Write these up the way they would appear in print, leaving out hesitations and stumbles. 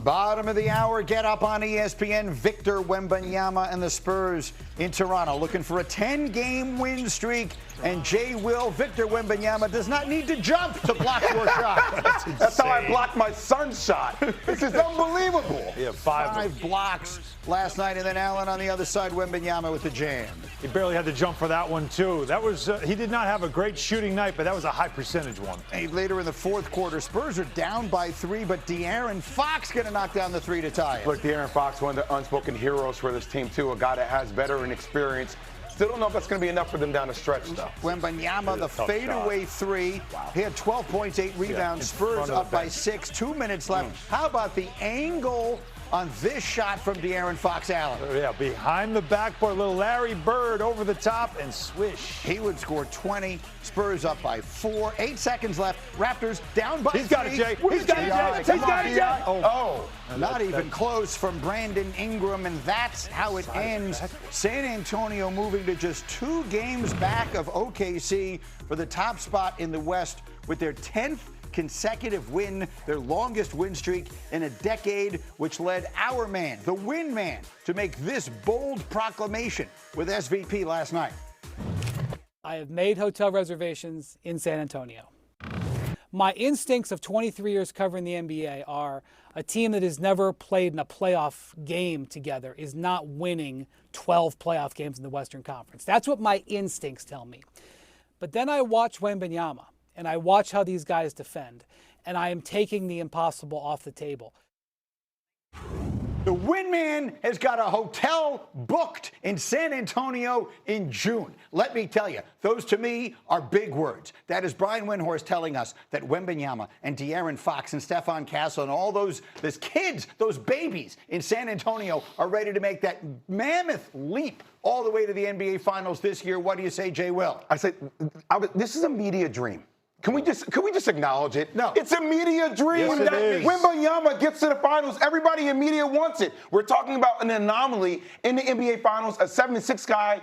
Bottom of the hour, get up on ESPN. Victor Wembanyama and the Spurs in Toronto looking for a 10-game win streak. And JWill, Victor Wembanyama does not need to jump to block your shot. That's how I blocked my son's shot. This is unbelievable. Yeah, five blocks last night, and then Allen on the other side, Wembanyama with the jam. He barely had to jump for that one, too. That was he did not have a great shooting night, but that was a high-percentage one. And later in the fourth quarter, Spurs are down by 3, but De'Aaron Fox going to knock down the 3 to tie it. Look, De'Aaron Fox, one of the unspoken heroes for this team, too, a guy that has veteran experience. Still don't know if that's going to be enough for them down the stretch, though. Wembanyama, the fadeaway 3. He had 12 points, 8 rebounds. Spurs up by 6, 2 minutes left. How about the angle on this shot from De'Aaron Fox Allen? Yeah, behind the backboard, little Larry Bird over the top and swish. He would score 20. Spurs up by 4. 8 seconds left. Raptors down by 3. He's got it, Jay. He's got it, Jay. He's got it, Jay. Oh. Not even close from Brandon Ingram, and that's how it ends. San Antonio moving to just 2 games back of OKC for the top spot in the West with their 10th consecutive win, their longest win streak in a decade, which led our man, the win man, to make this bold proclamation with SVP last night. I have made hotel reservations in San Antonio. My instincts of 23 years covering the NBA are a team that has never played in a playoff game together is not winning 12 playoff games in the Western Conference. That's what my instincts tell me. But then I watch Wembanyama, and I watch how these guys defend, and I am taking the impossible off the table. The win man has got a hotel booked in San Antonio in June. Let me tell you, those to me are big words. That is Brian Windhorst telling us that Wembanyama and De'Aaron Fox and Stephon Castle and all those kids, those babies in San Antonio are ready to make that mammoth leap all the way to the NBA Finals this year. What do you say, JWill? I said, this is a media dream. Can we just acknowledge it? No. It's a media dream. Yes, it is. When Wembanyama gets to the finals, everybody in media wants it. We're talking about an anomaly in the NBA Finals, a 7-6 guy.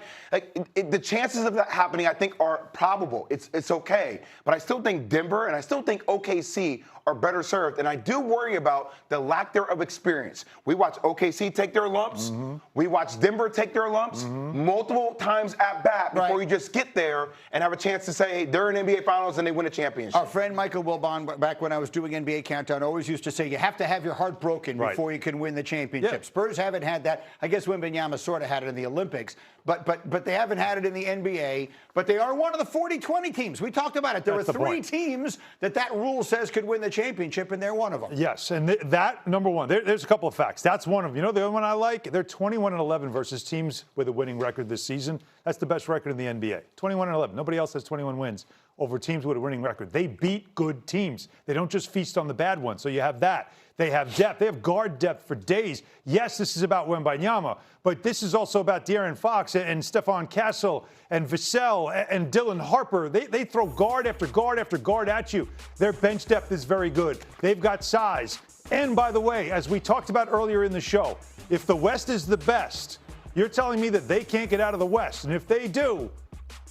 The chances of that happening, I think, are probable. It's okay. But I still think Denver and I still think OKC are better served. And I do worry about the lack there of experience. We watch OKC take their lumps. Mm-hmm. We watch Denver take their lumps multiple times at bat before you just get there and have a chance to say they're in NBA Finals and they win a championship. Our friend Michael Wilbon, back when I was doing NBA Countdown, always used to say you have to have your heart broken before you can win the championship. Yeah. Spurs haven't had that. I guess Wembanyama sort of had it in the Olympics, but they haven't had it in the NBA. But they are one of the 40-20 teams. We talked about it. There That's are 3 point. teams that rule says could win the championship, and they're one of them. Yes, and that, number one, there's a couple of facts. That's one of them. You know the other one I like? They're 21-11 versus teams with a winning record this season. That's the best record in the NBA. 21-11. Nobody else has 21 wins over teams with a winning record. They beat good teams. They don't just feast on the bad ones. So you have that. They have depth. They have guard depth for days. Yes, this is about Wembanyama, but this is also about De'Aaron Fox and Stephon Castle and Vassell and Dylan Harper. They throw guard after guard after guard at you. Their bench depth is very good. They've got size. And by the way, as we talked about earlier in the show, if the West is the best, you're telling me that they can't get out of the West. And if they do,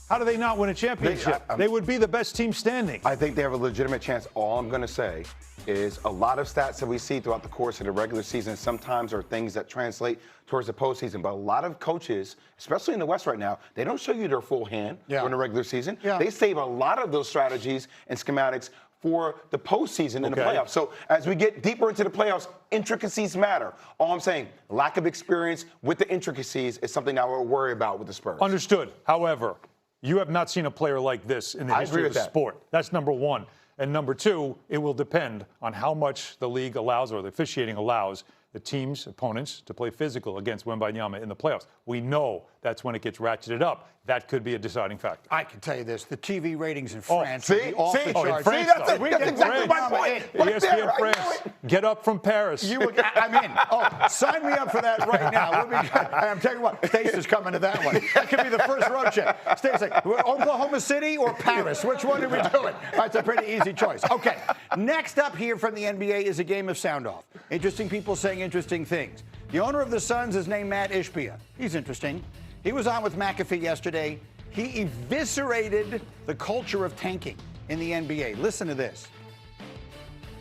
how do they not win a championship? They would be the best team standing. I think they have a legitimate chance. All I'm going to say is a lot of stats that we see throughout the course of the regular season sometimes are things that translate towards the postseason. But a lot of coaches, especially in the West right now, they don't show you their full hand during the regular season. Yeah. They save a lot of those strategies and schematics for the postseason in the playoffs. So as we get deeper into the playoffs, intricacies matter. All I'm saying, lack of experience with the intricacies is something that we're worried about with the Spurs. Understood. However, you have not seen a player like this in the history of the sport. That's number one. And number two, it will depend on how much the league allows or the officiating allows the team's opponents to play physical against Wembanyama in the playoffs. We know that's when it gets ratcheted up. That could be a deciding factor. I can tell you this: the TV ratings in France see, off the charts. France, that's exactly my point. ESPN France, get up from Paris. I'm in. Oh, sign me up for that right now. We'll be good. I'm telling you what, Stace is coming to that one. That could be the first road trip. Stace like, Oklahoma City or Paris? Which one are we doing? That's a pretty easy choice. Okay, next up here from the NBA is a game of sound off. Interesting people saying interesting things. The owner of the Suns is named Matt Ishbia. He's interesting. He was on with McAfee yesterday. He eviscerated the culture of tanking in the NBA. Listen to this.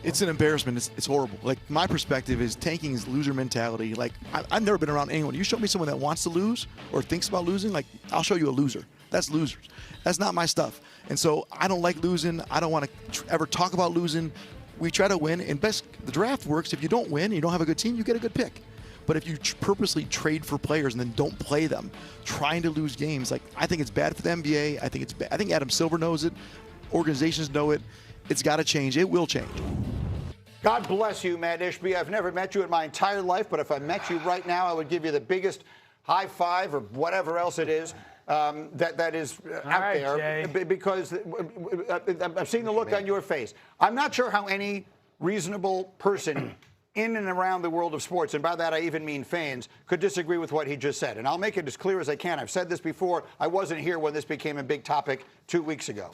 It's an embarrassment. It's horrible. Like, my perspective is tanking is loser mentality. Like, I've never been around anyone. You show me someone that wants to lose or thinks about losing, like, I'll show you a loser. That's losers. That's not my stuff. And so I don't like losing. I don't want to ever talk about losing. We try to win. And the draft works. If you don't win and you don't have a good team, you get a good pick. But if you purposely trade for players and then don't play them, trying to lose games, like, I think it's bad for the NBA. I think it's bad. I think Adam Silver knows it. Organizations know it. It's got to change. It will change. God bless you, Matt Ishby. I've never met you in my entire life, but if I met you right now, I would give you the biggest high five or whatever else it is that is out there. Jay. Because I've seen the look on your face. I'm not sure how any reasonable person in and around the world of sports, and by that I even mean fans, could disagree with what he just said. And I'll make it as clear as I can. I've said this before. I wasn't here when this became a big topic 2 weeks ago.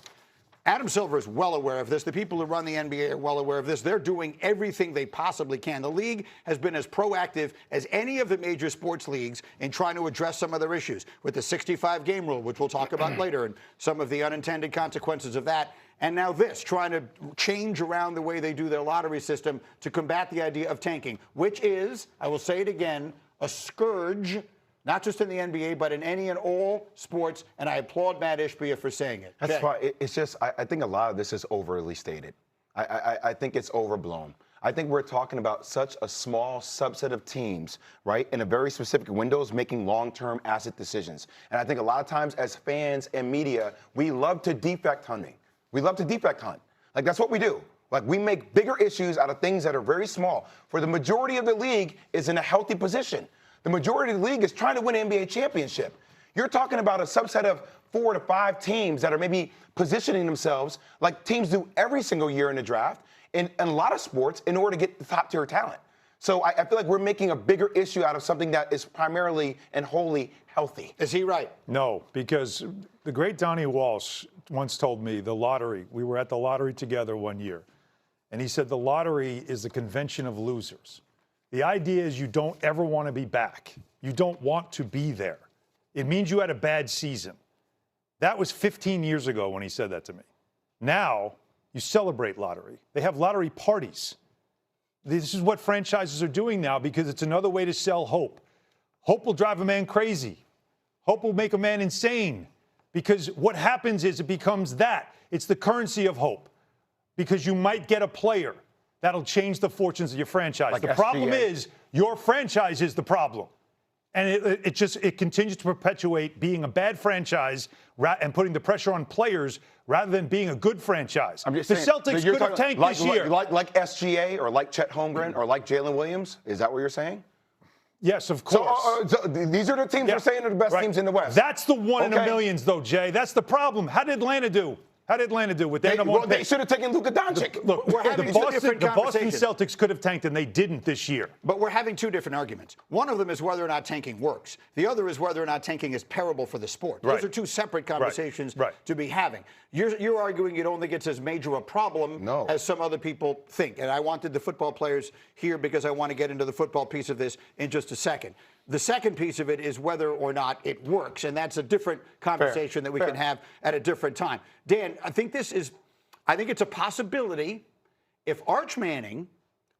Adam Silver is well aware of this. The people who run the NBA are well aware of this. They're doing everything they possibly can. The league has been as proactive as any of the major sports leagues in trying to address some of their issues with the 65-game rule, which we'll talk about later, and some of the unintended consequences of that. And now this, trying to change around the way they do their lottery system to combat the idea of tanking, which is, I will say it again, a scourge, not just in the NBA, but in any and all sports, and I applaud Matt Ishbia for saying it. That's why it's just, I think a lot of this is overly stated. I think it's overblown. I think we're talking about such a small subset of teams, right, in a very specific windows making long-term asset decisions. And I think a lot of times as fans and media, we love to defect hunting. We love to defect hunt. Like, that's what we do. Like, we make bigger issues out of things that are very small. For the majority of the league is in a healthy position. The majority of the league is trying to win an NBA championship. You're talking about a subset of 4 to 5 teams that are maybe positioning themselves like teams do every single year in the draft in a lot of sports in order to get the top-tier talent. So I feel like we're making a bigger issue out of something that is primarily and wholly healthy. Is he right? No, because the great Donnie Walsh once told me the lottery, we were at the lottery together one year, and he said the lottery is the convention of losers. The idea is you don't ever want to be back. You don't want to be there. It means you had a bad season. That was 15 years ago when he said that to me. Now, you celebrate lottery. They have lottery parties. This is what franchises are doing now because it's another way to sell hope. Hope will drive a man crazy. Hope will make a man insane because what happens is it becomes that. It's the currency of hope because you might get a player that'll change the fortunes of your franchise. Like the SGA. problem is your franchise is the problem. And it continues to perpetuate being a bad franchise and putting the pressure on players rather than being a good franchise. I'm just the saying, Celtics could have tanked this year. Like SGA or like Chet Holmgren or like Jalen Williams? Is that what you're saying? Yes, of course. So these are the teams we're saying are the best teams in the West. That's the one in a millions, though, Jay. That's the problem. How did Atlanta do? How did Atlanta do with their number one pick? They should have taken Luka Doncic. Look, we're having the Boston Celtics could have tanked, and they didn't this year. But we're having two different arguments. One of them is whether or not tanking works. The other is whether or not tanking is terrible for the sport. Those are two separate conversations to be having. You're arguing you don't think it's as major a problem as some other people think. And I wanted the football players here because I want to get into the football piece of this in just a second. The second piece of it is whether or not it works, and that's a different conversation that we can have at a different time. Dan, I think it's a possibility if Arch Manning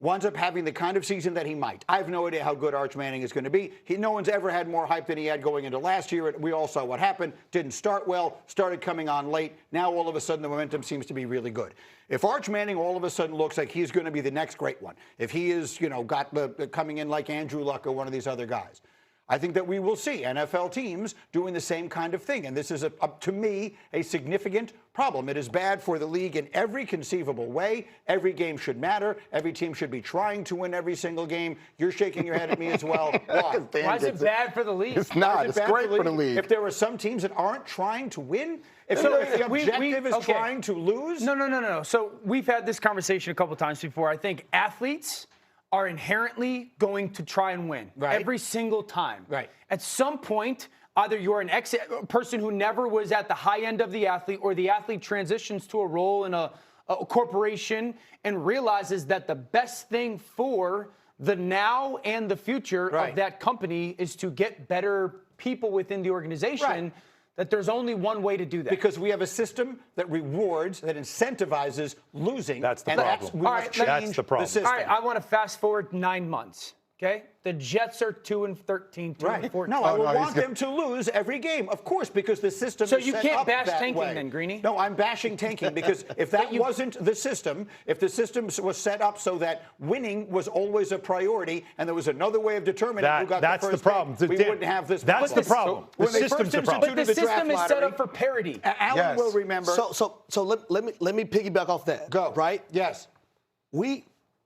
winds up having the kind of season that he might. I have no idea how good Arch Manning is going to be. No one's ever had more hype than he had going into last year. We all saw what happened. Didn't start well, started coming on late. Now all of a sudden the momentum seems to be really good. If Arch Manning all of a sudden looks like he's going to be the next great one, if he is, got coming in like Andrew Luck or one of these other guys, I think that we will see NFL teams doing the same kind of thing. And this is, to me, a significant problem. It is bad for the league in every conceivable way. Every game should matter. Every team should be trying to win every single game. You're shaking your head at me as well. Why? Why is it bad for the league? It's not. It's great for the league. If there are some teams that aren't trying to win, if the objective is trying to lose. No. So we've had this conversation a couple times before. I think athletes are inherently going to try and win every single time. At some point, either you're a person who never was at the high end of the athlete, or the athlete transitions to a role in a corporation and realizes that the best thing for the now and the future of that company is to get better people within the organization. that there's only one way to do that. Because we have a system that rewards, that incentivizes losing. That's the and problem. We All must right, change that's the problem. system. All right, I want to fast forward 9 months. Okay, the Jets are 2-13, 2-14. No, I would no, want them to lose every game, of course, because the system So is you set can't up bash that tanking way. then, Greeny? No, I'm bashing tanking because if that wasn't the system, if the system was set up so that winning was always a priority and there was another way of determining who got that's the first the problem. pick, we wouldn't have this That's problem. the problem. So when The they system's first the problem. But the instituted system is draft set lottery, up for parity. Alan Yes. will remember. So let me piggyback off that. Go. Right? Yes.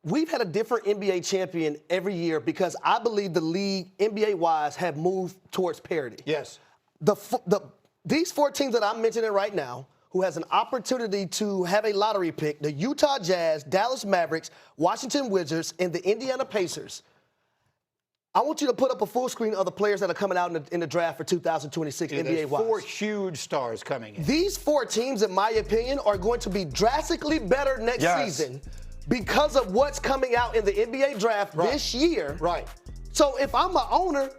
We've had a different NBA champion every year because I believe the league, NBA-wise, have moved towards parity. Yes. These 4 teams that I'm mentioning right now, who has an opportunity to have a lottery pick, the Utah Jazz, Dallas Mavericks, Washington Wizards, and the Indiana Pacers. I want you to put up a full screen of the players that are coming out in the draft for 2026 There's NBA-wise. 4 huge stars coming in. These 4 teams, in my opinion, are going to be drastically better next season because of what's coming out in the NBA draft this year. Right. So if I'm an owner,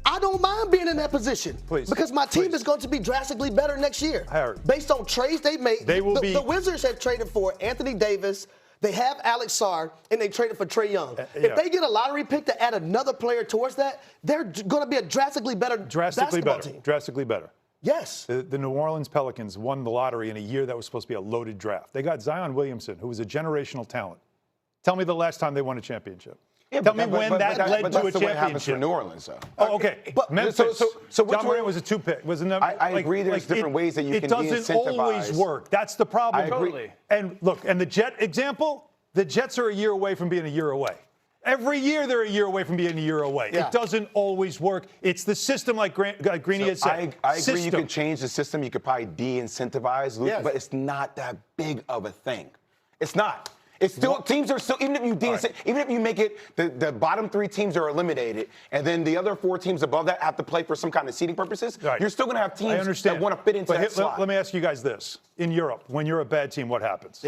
I don't mind being in that position. Please. Because my team Please. is going to be drastically better next year. Harry. Based on trades they made. They will be. The Wizards have traded for Anthony Davis. They have Alex Sarr, and they traded for Trae Young. yeah. If they get a lottery pick to add another player towards that, they're going to be a drastically better basketball team. Drastically better. Yes. The New Orleans Pelicans won the lottery in a year that was supposed to be a loaded draft. They got Zion Williamson, who was a generational talent. Tell me the last time they won a championship. Tell me when that led to a That's the way it happens for championship. New Orleans, though. Oh, okay. But- Memphis. so which John Morant way- was a 2-pick. Was a I agree there's different ways that you can It doesn't always de-incentivize. work. That's the problem. I agree. Totally. And look, and the Jet example, the Jets are a year away from being a year away. Every year they're a year away from being a year away. Yeah. It doesn't always work. It's the system, like Greeny had said. I agree. System. You could change the system. You could probably de-incentivize, Yes. but it's not that big of a thing. It's not. It's still teams are still even if you even if you make it the bottom 3 teams are eliminated, and then the other 4 teams above that have to play for some kind of seeding purposes. Right. You're still going to have I teams understand. that want to fit into But that slot. let me ask you guys this: in Europe, when you're a bad team, what happens?